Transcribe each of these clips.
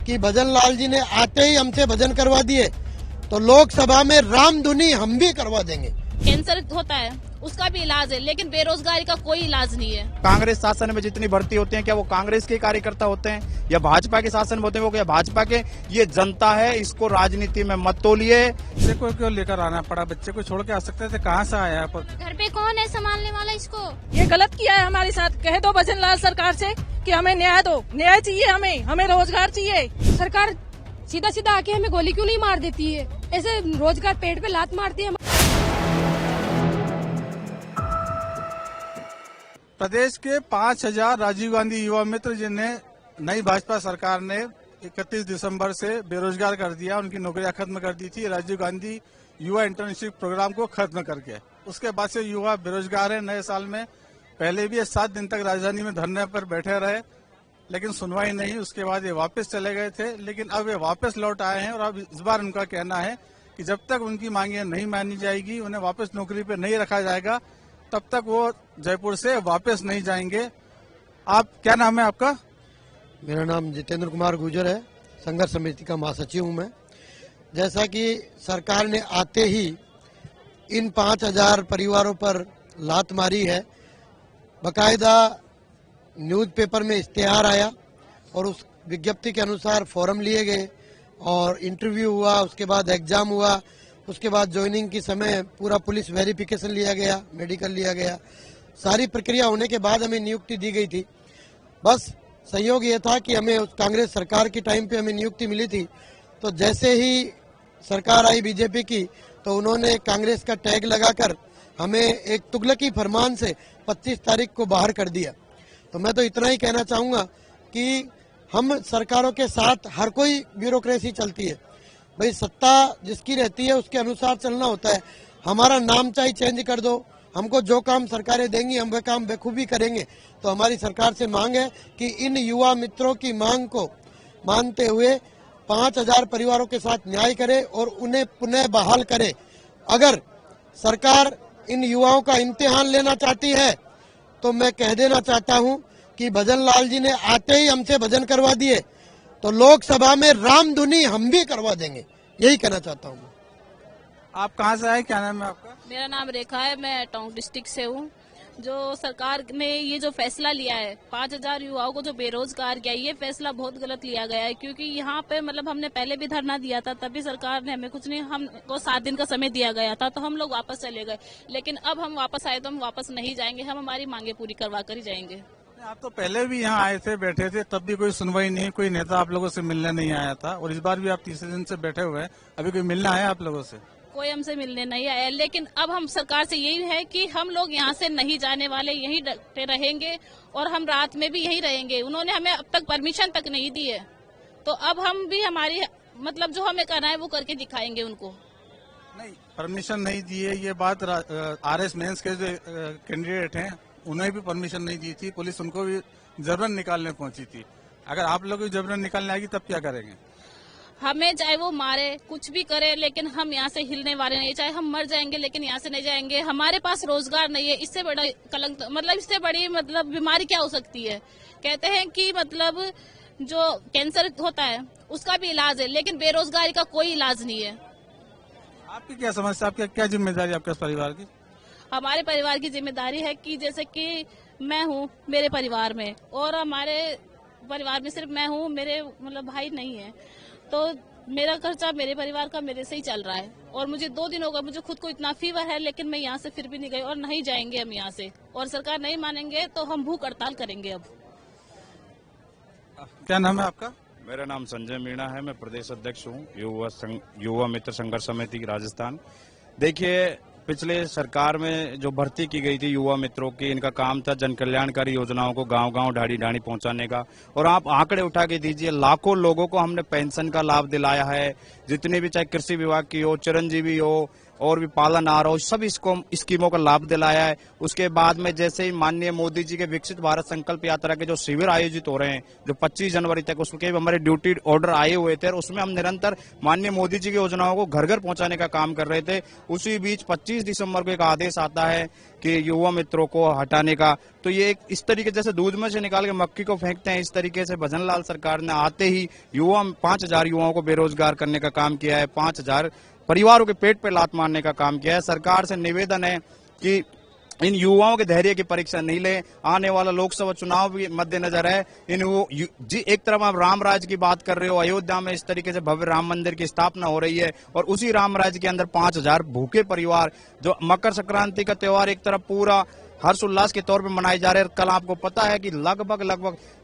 कि भजन लाल जी ने आते ही हमसे भजन करवा दिए तो लोकसभा में रामधुनी हम भी करवा देंगे। कैंसर होता है उसका भी इलाज है, लेकिन बेरोजगारी का कोई इलाज नहीं है। कांग्रेस शासन में जितनी भर्ती होते हैं क्या वो कांग्रेस के कार्यकर्ता होते हैं या भाजपा के शासन में होते हैं वो क्या भाजपा के? ये जनता है, इसको राजनीति में मत तोलिए। बच्चे को क्यों लेकर आना पड़ा? बच्चे को छोड़ के आ सकते थे, कहाँ से आया? घर पे कौन है संभालने वाला इसको? ये गलत किया है हमारे साथ। कह दो भजन लाल सरकार से कि हमें न्याय दो, न्याय चाहिए, हमें रोजगार चाहिए। सरकार सीधा सीधा आके हमें गोली क्यों नहीं मार देती है? ऐसे रोजगार पेट पे लात मारती है। प्रदेश के 5000 राजीव गांधी युवा मित्र जिन्हें नई भाजपा सरकार ने 31 दिसंबर से बेरोजगार कर दिया, उनकी नौकरियां खत्म कर दी थी राजीव गांधी युवा इंटर्नशिप प्रोग्राम को खत्म करके। उसके बाद से युवा बेरोजगार है। नए साल में पहले भी 7 दिन तक राजधानी में धरने पर बैठे रहे, लेकिन सुनवाई नहीं। उसके बाद ये वापस चले गए थे, लेकिन अब ये वापस लौट आए हैं और अब इस बार उनका कहना है कि जब तक उनकी मांगे नहीं मानी जाएगी, उन्हें वापस नौकरी पर नहीं रखा जाएगा, तब तक वो जयपुर से वापस नहीं जाएंगे। आप क्या नाम है आपका? मेरा नाम जितेंद्र कुमार गुर्जर है, संघर्ष समिति का महासचिव हूँ मैं। जैसा कि सरकार ने आते ही इन 5000 परिवारों पर लात मारी है, बकायदा न्यूज़पेपर में इश्तेहार आया और उस विज्ञप्ति के अनुसार फॉर्म लिए गए और इंटरव्यू हुआ, उसके बाद एग्जाम हुआ, उसके बाद ज्वाइनिंग की समय पूरा पुलिस वेरिफिकेशन लिया गया, मेडिकल लिया गया। सारी प्रक्रिया होने के बाद हमें नियुक्ति दी गई थी। बस संयोग ये था कि हमें उस कांग्रेस सरकार के टाइम पे हमें नियुक्ति मिली थी, तो जैसे ही सरकार आई बीजेपी की तो उन्होंने कांग्रेस का टैग लगाकर हमें एक तुगलकी फरमान से 25 तारीख को बाहर कर दिया। तो मैं तो इतना ही कहना चाहूँगा कि हम सरकारों के साथ हर कोई ब्यूरोक्रेसी चलती है, भाई सत्ता जिसकी रहती है उसके अनुसार चलना होता है। हमारा नाम चाहे चेंज कर दो, हमको जो काम सरकारें देंगी हम वह काम बखूबी करेंगे। तो हमारी सरकार से मांग है कि इन युवा मित्रों की मांग को मानते हुए 5000 परिवारों के साथ न्याय करे और उन्हें पुनः बहाल करे। अगर सरकार इन युवाओं का इम्तिहान लेना चाहती है तो मैं कह देना चाहता हूं कि भजन लाल जी ने आते ही हमसे भजन करवा दिए तो लोकसभा में रामधुनी हम भी करवा देंगे, यही कहना चाहता हूं। आप कहाँ से आए? क्या नाम है आपका? मेरा नाम रेखा है, मैं टोंक डिस्ट्रिक्ट से हूँ। जो सरकार ने ये जो फैसला लिया है 5000 युवाओं को जो बेरोजगार किया, ये फैसला बहुत गलत लिया गया है। क्योंकि यहाँ पे मतलब हमने पहले भी धरना दिया था, तभी सरकार ने हमें कुछ नहीं, हमको 7 दिन का समय दिया गया था, तो हम लोग वापस चले गए। लेकिन अब हम वापस आए तो हम वापस नहीं जाएंगे, हम हमारी मांगे पूरी करवा कर ही जाएंगे। आप तो पहले भी यहाँ आए थे, बैठे थे, तब भी कोई सुनवाई नहीं, कोई नेता आप लोगों से मिलने नहीं आया था, और इस बार भी आप तीसरे दिन से बैठे हुए हैं, अभी कोई मिलना आया आप लोगों से? कोई हमसे मिलने नहीं आया। लेकिन अब हम सरकार से यही है कि हम लोग यहाँ से नहीं जाने वाले, यहीं डटे रहेंगे और हम रात में भी यहीं रहेंगे। उन्होंने हमें अब तक परमिशन तक नहीं दी है, तो अब हम भी हमारी मतलब जो हमें करना है वो करके दिखाएंगे उनको। नहीं, परमिशन नहीं दी है, ये बात RS मेंस के जो कैंडिडेट हैं उन्हें भी परमिशन नहीं दी थी, पुलिस उनको भी जबरन निकालने पहुंची थी। अगर आप लोग भी जबरन निकालने आएगी तब क्या करेंगे? हमें चाहे वो मारे, कुछ भी करे, लेकिन हम यहाँ से हिलने वाले नहीं। चाहे हम मर जाएंगे लेकिन यहाँ से नहीं जाएंगे। हमारे पास रोजगार नहीं है, इससे बड़ा कलंक मतलब इससे बड़ी मतलब बीमारी क्या हो सकती है? कहते हैं कि मतलब जो कैंसर होता है उसका भी इलाज है, लेकिन बेरोजगारी का कोई इलाज नहीं है। आपकी क्या समस्या, आपकी क्या जिम्मेदारी आपके परिवार की? हमारे परिवार की जिम्मेदारी है कि जैसे कि मैं हूँ मेरे परिवार में, और हमारे परिवार में सिर्फ मैं हूँ, मेरे मतलब भाई नहीं है, तो मेरा खर्चा मेरे परिवार का मेरे से ही चल रहा है। और मुझे 2 दिन हो गए, मुझे खुद को इतना फीवर है, लेकिन मैं यहाँ से फिर भी नहीं गई और नहीं जाएंगे हम यहाँ से, और सरकार नहीं मानेंगे तो हम भूख हड़ताल करेंगे। अब क्या नाम है आपका? मेरा नाम संजय मीणा है, मैं प्रदेश अध्यक्ष हूँ युवा मित्र संघर्ष समिति राजस्थान। देखिए, पिछले सरकार में जो भर्ती की गई थी युवा मित्रों की, इनका काम था जन कल्याणकारी योजनाओं को गांव-गांव ढाणी ढाणी पहुंचाने का, और आप आंकड़े उठा के दीजिए, लाखों लोगों को हमने पेंशन का लाभ दिलाया है। जितने भी, चाहे कृषि विभाग की हो, चिरंजीवी हो, और भी पालन आहार सब इसको स्कीमों का लाभ दिलाया है। उसके बाद में जैसे ही माननीय मोदी जी के विकसित भारत संकल्प यात्रा के जो शिविर आयोजित हो रहे हैं, जो 25 जनवरी तक, उसके हमारे ड्यूटी ऑर्डर आए हुए थे और उसमें हम निरंतर माननीय मोदी जी की योजनाओं को घर घर पहुंचाने का काम कर रहे थे। उसी बीच 25 दिसंबर को एक आदेश आता है कि युवा मित्रों को हटाने का। तो ये एक इस तरीके जैसे दूध में से निकाल के मक्खी को फेंकते हैं, इस तरीके से भजन लाल सरकार ने आते ही 5,000 युवाओं को बेरोजगार करने का काम किया है, 5,000 परिवारों के पेट पे लात मारने का काम किया है। सरकार से निवेदन है कि इन युवाओं के धैर्य की परीक्षा नहीं ले। आने वाला लोकसभा चुनाव भी मद्देनजर है। जी एक तरफ आप राम राज्य की बात कर रहे हो, अयोध्या में इस तरीके से भव्य राम मंदिर की स्थापना हो रही है और उसी राम राज्य के अंदर 5,000 भूखे परिवार, जो मकर संक्रांति का त्योहार एक तरफ पूरा हर्षोल्लास के तौर पे मनाए जा रहे हैं। कल आपको पता है कि लगभग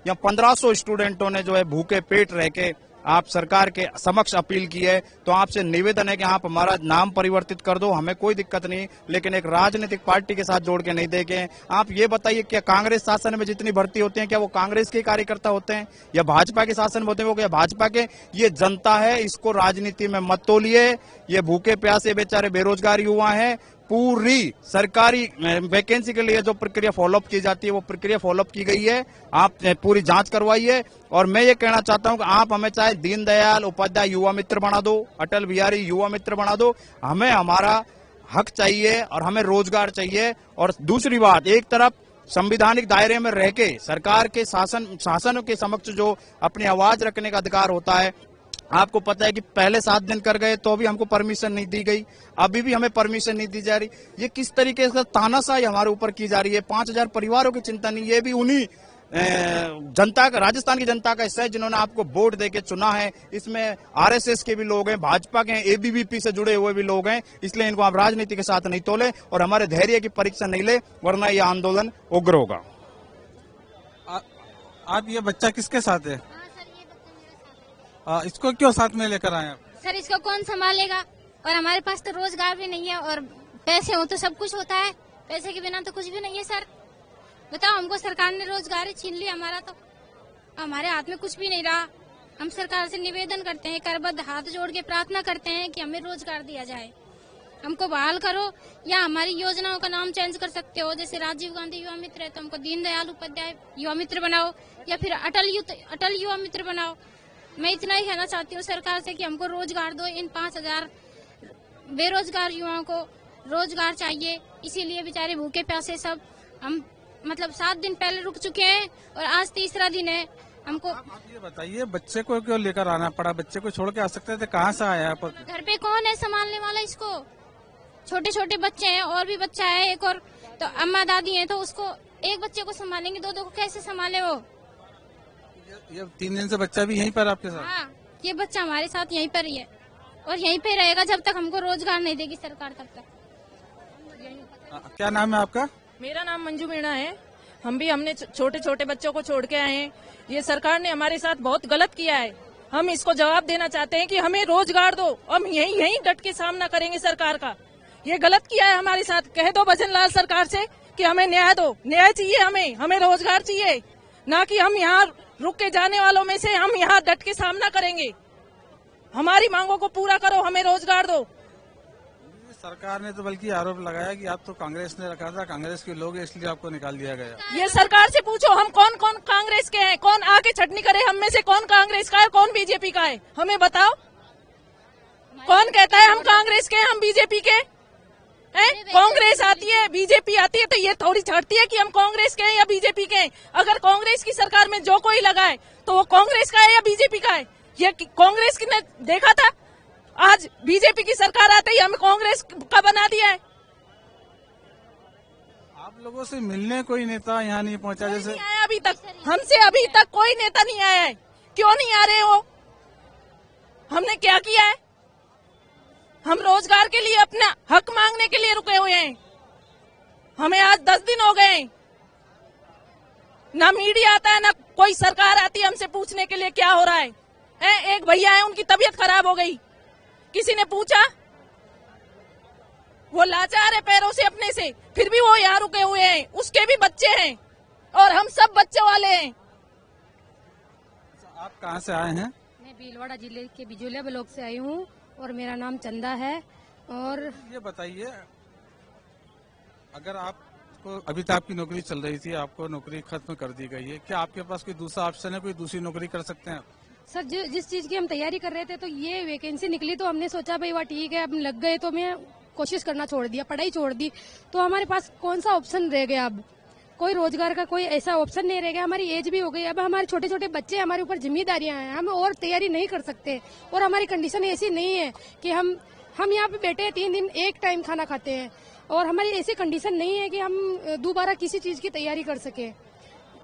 यहाँ 1500 स्टूडेंटों ने जो है भूखे पेट रह के आप सरकार के समक्ष अपील की है। तो आपसे निवेदन है कि आप हमारा नाम परिवर्तित कर दो, हमें कोई दिक्कत नहीं, लेकिन एक राजनीतिक पार्टी के साथ जोड़ के नहीं देखें। आप ये बताइए, क्या कांग्रेस शासन में जितनी भर्ती होते हैं क्या वो कांग्रेस के कार्यकर्ता होते हैं या भाजपा के शासन में होते हैं? वो क्या भाजपा के? ये जनता है, इसको राजनीति में मत तोलिए। ये भूखे प्यासे बेचारे बेरोजगार युवा हैं। पूरी सरकारी वैकेंसी के लिए जो प्रक्रिया फॉलोअप की जाती है वो प्रक्रिया फॉलोअप की गई है। आप पूरी जांच करवाइए। और मैं ये कहना चाहता हूं कि आप हमें चाहे दीनदयाल उपाध्याय युवा मित्र बना दो, अटल बिहारी युवा मित्र बना दो, हमें हमारा हक चाहिए और हमें रोजगार चाहिए। और दूसरी बात, एक तरफ संवैधानिक दायरे में रह के सरकार के शासन के समक्ष जो अपनी आवाज रखने का अधिकार होता है, आपको पता है कि पहले 7 दिन कर गए तो भी हमको परमिशन नहीं दी गई, अभी भी हमें परमिशन नहीं दी जा रही। ये किस तरीके से तानाशाही हमारे ऊपर की जा रही है? 5,000 परिवारों की चिंता नहीं, ये भी उन्हीं जनता का, राजस्थान की जनता का हिस्सा है जिन्होंने आपको वोट देके चुना है। इसमें आरएसएस के भी लोग हैं, भाजपा के हैं, एबीवीपी से जुड़े हुए भी लोग हैं। इसलिए इनको आप राजनीति के साथ नहीं तोले और हमारे धैर्य की परीक्षा नहीं ले, वरना यह आंदोलन उग्र होगा। आप ये बच्चा किसके साथ है? इसको क्यों साथ में लेकर आए आप? सर इसको कौन संभालेगा? और हमारे पास तो रोजगार भी नहीं है और पैसे हो तो सब कुछ होता है, पैसे के बिना तो कुछ भी नहीं है। सर बताओ, हमको सरकार ने रोजगार छीन लिया हमारा, तो हमारे हाथ में कुछ भी नहीं रहा। हम सरकार से निवेदन करते हैं, करबद्ध हाथ जोड़ के प्रार्थना करते हैं कि हमें रोजगार दिया जाए, हमको बहाल करो, या हमारी योजनाओं का नाम चेंज कर सकते हो। जैसे राजीव गांधी युवा मित्र है तो हमको दीनदयाल उपाध्याय युवा मित्र बनाओ, या फिर अटल युवा मित्र बनाओ। मैं इतना ही कहना चाहती हूँ सरकार से कि हमको रोजगार दो। इन 5,000 बेरोजगार युवाओं को रोजगार चाहिए, इसीलिए बेचारे भूखे प्यासे सब हम 7 दिन पहले रुक चुके हैं और आज तीसरा दिन है। हमको आप ये बताइए, बच्चे को क्यों लेकर आना पड़ा? बच्चे को छोड़ के आ सकते थे, कहाँ से आया? घर पे कौन है संभालने वाला इसको? छोटे छोटे बच्चे हैं और भी बच्चा है एक, और तो अम्मा दादी है, तो उसको एक बच्चे को संभालेंगे, दो को कैसे संभाले वो? ये 3 दिन से बच्चा भी यहीं पर आपके साथ? हाँ, ये बच्चा हमारे साथ यहीं पर ही है और यहीं पे रहेगा जब तक हमको रोजगार नहीं देगी सरकार, तब तक। क्या नाम है आपका? मेरा नाम मंजू मीणा है। हमने छोटे छोटे बच्चों को छोड़ के आए हैं। ये सरकार ने हमारे साथ बहुत गलत किया है। हम इसको जवाब देना चाहते हैं कि हमें रोजगार दो। हम यहीं डट के सामना करेंगे सरकार का। ये गलत किया है हमारे साथ। कह दो भजन लाल सरकार से कि हमें न्याय दो, न्याय चाहिए, हमें रोजगार चाहिए, ना कि हम यहाँ रुक के जाने वालों में से हम यहाँ डट के सामना करेंगे। हमारी मांगों को पूरा करो, हमें रोजगार दो। सरकार ने तो बल्कि आरोप लगाया कि आप तो कांग्रेस ने रखा था, कांग्रेस के लोग इसलिए आपको निकाल दिया गया। ये सरकार से पूछो हम कौन कौन कांग्रेस के हैं, कौन आके छटनी करे हम में से, कौन कांग्रेस का है, कौन बीजेपी का है, हमें बताओ। कौन कहता है हम कांग्रेस के हैं, हम बीजेपी के हैं? कांग्रेस आती है, बीजेपी आती है, तो ये थोड़ी छटती है कि हम कांग्रेस के हैं या बीजेपी के हैं। अगर कांग्रेस की सरकार में जो कोई लगा है तो वो कांग्रेस का है या बीजेपी का है? ये कांग्रेस की ने देखा था, आज बीजेपी की सरकार आते ही हमें कांग्रेस का बना दिया है। आप लोगों से मिलने कोई नेता यहाँ नहीं पहुँचा? जैसे नहीं आया अभी तक, हमसे अभी तक कोई नेता नहीं आया है। क्यों नहीं आ रहे हो? हमने क्या किया है? हम रोजगार के लिए अपना हक मांगने के लिए रुके हुए हैं। हमें आज 10 दिन हो गए, ना मीडिया आता है, ना कोई सरकार आती है हमसे पूछने के लिए क्या हो रहा है। एक भैया है, उनकी तबीयत खराब हो गई, किसी ने पूछा? वो लाचार है पैरों से अपने से, फिर भी वो यहाँ रुके हुए हैं। उसके भी बच्चे हैं और हम सब बच्चों वाले हैं। आप कहाँ से आए हैं? मैं भीलवाड़ा जिले के बिजोलिया ब्लॉक से आई हूँ और मेरा नाम चंदा है। और ये बताइए, अगर आपको अभी तक आपकी नौकरी चल रही थी, आपको नौकरी खत्म कर दी गई है, क्या आपके पास कोई दूसरा ऑप्शन है, कोई दूसरी नौकरी कर सकते हैं? सर जिस चीज की हम तैयारी कर रहे थे तो ये वैकेंसी निकली तो हमने सोचा भाई वाह ठीक है, अब लग गए तो मैं कोशिश करना छोड़ दिया, पढ़ाई छोड़ दी। तो हमारे पास कौन सा ऑप्शन रह गया? अब कोई रोजगार का कोई ऐसा ऑप्शन नहीं रह गया। हमारी एज भी हो गई, अब हमारे छोटे छोटे बच्चे, हमारे ऊपर जिम्मेदारियां हैं, हम और तैयारी नहीं कर सकते। और हमारी कंडीशन ऐसी नहीं है कि हम यहाँ पे बैठे 3 दिन एक टाइम खाना खाते हैं, और हमारी ऐसी कंडीशन नहीं है कि हम दोबारा किसी चीज की तैयारी कर सके।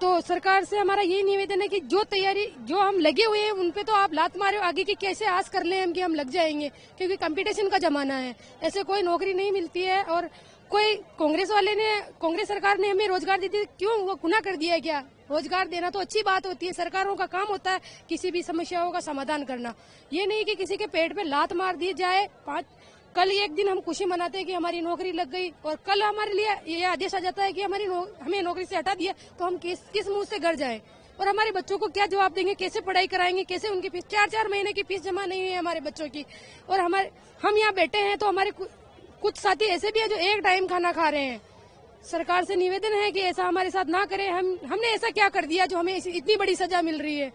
तो सरकार से हमारा यही निवेदन है कि जो तैयारी जो हम लगे हुए हैं उन पे तो आप लात मारे, आगे की कैसे आस कर लें हम कि हम लग जाएंगे, क्योंकि कंपटीशन का जमाना है, ऐसे कोई नौकरी नहीं मिलती है। और कोई कांग्रेस सरकार ने हमें रोजगार दी थी, क्यों वो गुनाह कर दिया है क्या? रोजगार देना तो अच्छी बात होती है, सरकारों का काम होता है किसी भी समस्याओं का समाधान करना, ये नहीं कि किसी के पेट पे लात मार दी जाए। कल एक दिन हम खुशी मनाते हैं कि हमारी नौकरी लग गई, और कल हमारे लिए ये आदेश आ जाता है कि हमें नौकरी से हटा दिया, तो हम किस मुंह से घर जाएं? और हमारे बच्चों को क्या जवाब देंगे? कैसे पढ़ाई कराएंगे? कैसे उनकी फीस? 4-4 महीने की फीस जमा नहीं हुई है हमारे बच्चों की। और हम यहाँ बैठे हैं तो हमारे कुछ साथी ऐसे भी है जो एक टाइम खाना खा रहे हैं। सरकार से निवेदन है कि ऐसा हमारे साथ ना करें। हमने ऐसा क्या कर दिया जो हमें इतनी बड़ी सजा मिल रही है?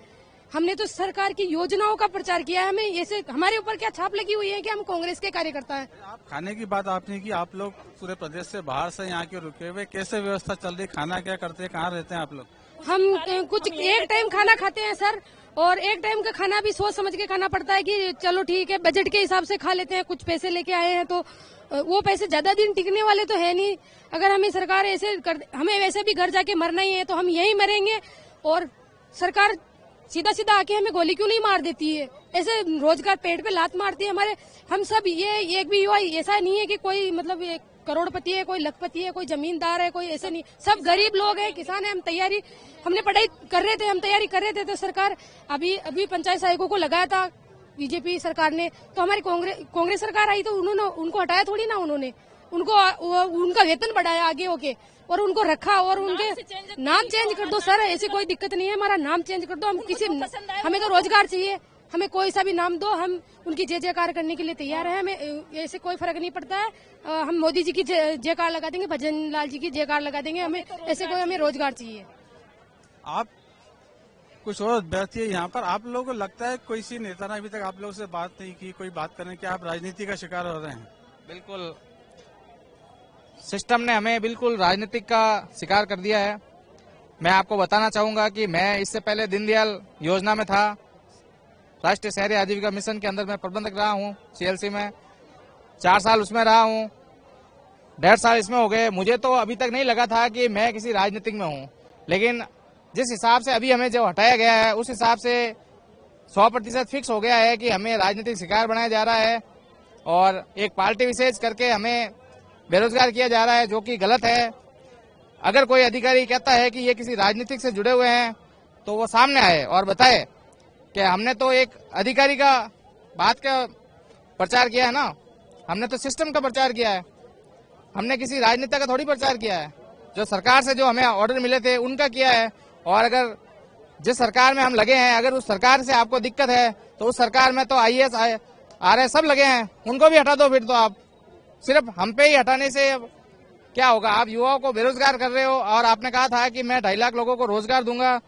हमने तो सरकार की योजनाओं का प्रचार किया है, हमें ऐसे हमारे ऊपर क्या छाप लगी हुई है कि हम कांग्रेस के कार्यकर्ता हैं? आप खाने की बात आपने की, आप लोग पूरे प्रदेश से बाहर से यहाँ के रुके हुए, कैसे व्यवस्था चल रही? खाना क्या करते हैं, कहाँ रहते हैं आप लोग? हम कुछ एक टाइम खाना खाते हैं सर, और एक टाइम का खाना भी सोच समझ के खाना पड़ता है कि चलो ठीक है, बजट के हिसाब से खा लेते हैं। कुछ पैसे लेके आए हैं तो वो पैसे ज्यादा दिन टिकने वाले तो है नहीं। अगर हमें सरकार ऐसे हमें वैसे भी घर जाके मरना ही है तो हम यहीं मरेंगे, और सरकार सीधा सीधा आके हमें गोली क्यों नहीं मार देती है? ऐसे रोजगार पेट पे लात मारती है हमारे। हम सब ये एक भी युवा ऐसा नहीं है कि कोई मतलब करोड़पति है, कोई लखपति है, कोई जमींदार है, कोई ऐसे नहीं, सब गरीब लोग हैं, किसान है। हमने पढ़ाई कर रहे थे, हम तैयारी कर रहे थे, तो सरकार अभी पंचायत सहायकों को लगाया था बीजेपी सरकार ने, तो हमारी कांग्रेस सरकार आई तो उनको हटाया थोड़ी ना, उन्होंने उनका वेतन बढ़ाया आगे होके, और उनको रखा, और उनके नाम चेंज कर दो सर, ऐसी कोई दिक्कत नहीं है, हमारा नाम चेंज कर दो। हमें तो रोजगार चाहिए, हमें कोई सा भी नाम दो, हम उनकी जय जयकार करने के लिए तैयार है। हमें ऐसे कोई फर्क नहीं पड़ता है, हम मोदी जी की जयकार लगा देंगे, भजन लाल जी की जयकार लगा देंगे, हमें ऐसे कोई, हमें रोजगार चाहिए। आप कुछ और बैठिए यहाँ पर। आप लोगों को लगता है कोई सी नेता ने अभी तक आप लोगों से बात नहीं की, कोई बात करने की? आप राजनीति का शिकार हो रहे हैं? बिल्कुल, सिस्टम ने हमें बिल्कुल राजनीतिक का शिकार कर दिया है। मैं आपको बताना चाहूंगा कि मैं इससे पहले दीनदयाल योजना में था, राष्ट्रीय शहरी आजीविका मिशन के अंदर मैं प्रबंधक रहा हूं, CLC में 4 साल उसमें रहा हूं, 1.5 साल इसमें हो गए। मुझे तो अभी तक नहीं लगा था कि मैं किसी राजनीतिक में हूं, लेकिन जिस हिसाब से अभी हमें जो हटाया गया है उस हिसाब से 100% फिक्स हो गया है कि हमें राजनीतिक शिकार बनाया जा रहा है, और एक पार्टी विशेष करके हमें बेरोजगार किया जा रहा है, जो कि गलत है। अगर कोई अधिकारी कहता है कि ये किसी राजनीतिक से जुड़े हुए हैं तो वो सामने आए और बताए कि हमने तो एक अधिकारी का बात का प्रचार किया है ना, हमने तो सिस्टम का प्रचार किया है, हमने किसी राजनेता का थोड़ी प्रचार किया है। जो सरकार से जो हमें ऑर्डर मिले थे उनका किया है। और अगर जिस सरकार में हम लगे हैं, अगर उस सरकार से आपको दिक्कत है तो उस सरकार में तो IAS RS सब लगे हैं, उनको भी हटा दो। फिर तो आप सिर्फ हम पे ही हटाने से क्या होगा? आप युवाओं को बेरोजगार कर रहे हो, और आपने कहा था कि मैं 2.5 लाख लोगों को रोजगार दूंगा,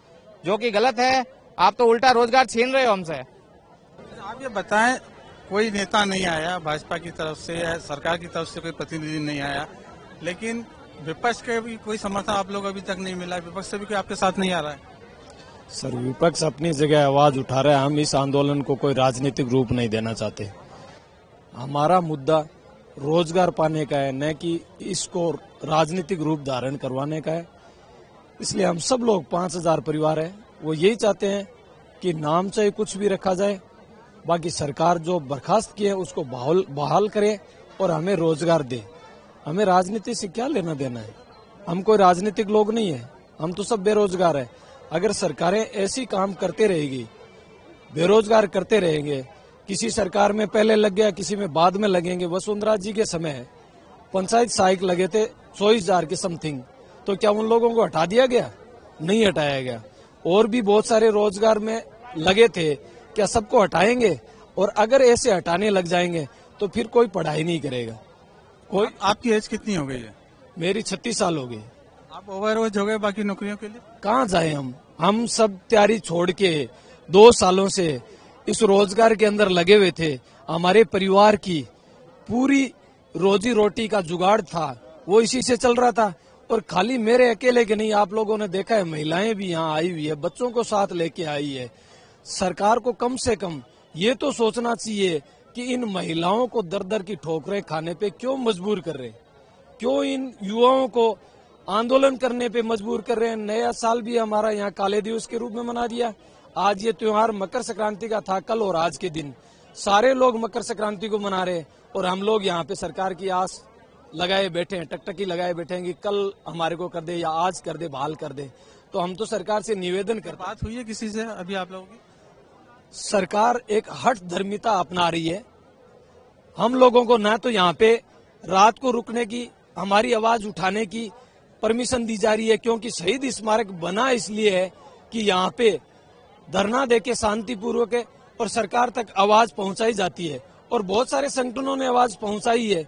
जो कि गलत है। आप तो उल्टा रोजगार छीन रहे हो हमसे। आप ये बताएं, कोई नेता नहीं आया भाजपा की तरफ से या सरकार की तरफ से, कोई प्रतिनिधि नहीं आया, लेकिन विपक्ष के भी कोई समर्थन आप लोग अभी तक नहीं मिला? विपक्ष से भी कोई आपके साथ नहीं आ रहा है? सर, विपक्ष अपनी जगह आवाज उठा रहा है। हम इस आंदोलन को कोई राजनीतिक रूप नहीं देना चाहते। हमारा मुद्दा रोजगार पाने का है, न कि इसको राजनीतिक रूप धारण करवाने का है। इसलिए हम सब लोग 5000 परिवार है, वो यही चाहते हैं कि नाम चाहे कुछ भी रखा जाए, बाकी सरकार जो बर्खास्त की है उसको बहाल करे और हमें रोजगार दे। हमें राजनीति से क्या लेना देना है? हम कोई राजनीतिक लोग नहीं है, हम तो सब बेरोजगार है। अगर सरकारें ऐसी काम करते रहेगी, बेरोजगार करते रहेंगे, किसी सरकार में पहले लग गया, किसी में बाद में लगेंगे। वसुंधरा जी के समय है पंचायत सहायक लगे थे 24,000 के समथिंग, तो क्या उन लोगों को हटा दिया गया? नहीं हटाया गया। और भी बहुत सारे रोजगार में लगे थे, क्या सबको हटाएंगे? और अगर ऐसे हटाने लग जाएंगे तो फिर कोई पढ़ाई नहीं करेगा। कोई आपकी एज कितनी हो गई है? मेरी 36 साल हो गई। आप ओवर एज हो गए बाकी नौकरियों के लिए? कहाँ जाए हम सब तैयारी छोड़ के 2 सालों से इस रोजगार के अंदर लगे हुए थे। हमारे परिवार की पूरी रोजी रोटी का जुगाड़ था, वो इसी से चल रहा था। और खाली मेरे अकेले के नहीं, आप लोगों ने देखा है महिलाएं भी यहाँ आई हुई है, बच्चों को साथ लेके आई है। सरकार को कम से कम ये तो सोचना चाहिए कि इन महिलाओं को दर दर की ठोकरें खाने पे क्यों मजबूर कर रहे हैं, क्यों इन युवाओं को आंदोलन करने पे मजबूर कर रहे हैं। नया साल भी हमारा यहाँ काले दिवस के रूप में मना दिया। आज ये त्योहार मकर संक्रांति का था, कल और आज के दिन सारे लोग मकर संक्रांति को मना रहे, और हम लोग यहाँ पे सरकार की आस लगाए बैठे हैं, टकटकी लगाए बैठे हैं कि कल हमारे को कर दे या आज कर दे, बहाल कर दे। तो हम तो सरकार से निवेदन करते। बात हुई है किसी से अभी आप लोगों की? सरकार एक हठ धर्मिता अपना रही है। हम लोगों को ना तो यहाँ पे रात को रुकने की, हमारी आवाज उठाने की परमिशन दी जा रही है, क्योंकि शहीद स्मारक बना इसलिए है कि यहाँ पे धरना देके शांतिपूर्वक है और सरकार तक आवाज पहुंचाई जाती है। और बहुत सारे संगठनों ने आवाज पहुंचाई है।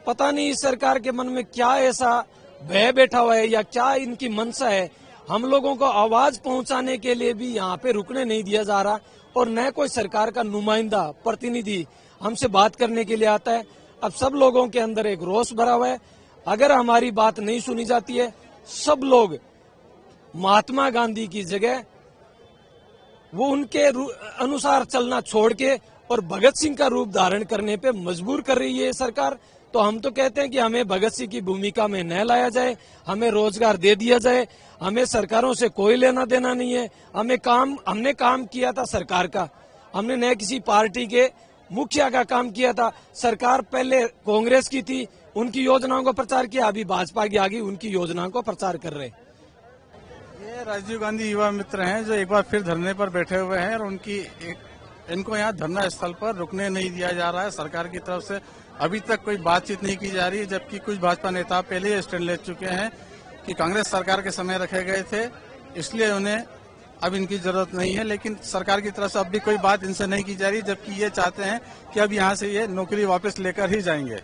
पता नहीं इस सरकार के मन में क्या ऐसा भय बैठा हुआ है या क्या इनकी मंशा है। हम लोगों को आवाज पहुंचाने के लिए भी यहाँ पे रुकने नहीं दिया जा रहा, और न कोई सरकार का नुमाइंदा प्रतिनिधि हमसे बात करने के लिए आता है। अब सब लोगों के अंदर एक रोष भरा हुआ है। अगर हमारी बात नहीं सुनी जाती है, सब लोग महात्मा गांधी की जगह वो उनके अनुसार चलना छोड़ के और भगत सिंह का रूप धारण करने पे मजबूर कर रही है सरकार। तो हम तो कहते हैं कि हमें भगत सिंह की भूमिका में न लाया जाए, हमें रोजगार दे दिया जाए, हमें सरकारों से कोई लेना देना नहीं है। हमने काम किया था सरकार का, हमने न किसी पार्टी के मुखिया का काम किया था। सरकार पहले कांग्रेस की थी, उनकी योजनाओं का प्रचार किया, अभी भाजपा की आ गई, उनकी योजनाओं का प्रचार कर रहे। ये राजीव गांधी युवा मित्र हैं जो एक बार फिर धरने पर बैठे हुए हैं, और इनको यहाँ धरना स्थल पर रुकने नहीं दिया जा रहा है। सरकार की तरफ से अभी तक कोई बातचीत नहीं की जा रही है, जबकि कुछ भाजपा नेता पहले ही स्टैंड ले चुके हैं कि कांग्रेस सरकार के समय रखे गए थे, इसलिए उन्हें अब इनकी जरूरत नहीं है। लेकिन सरकार की तरफ से अब भी कोई बात इनसे नहीं की जा रही, जबकि ये चाहते हैं कि अब यहाँ से ये नौकरी वापस लेकर ही जाएंगे।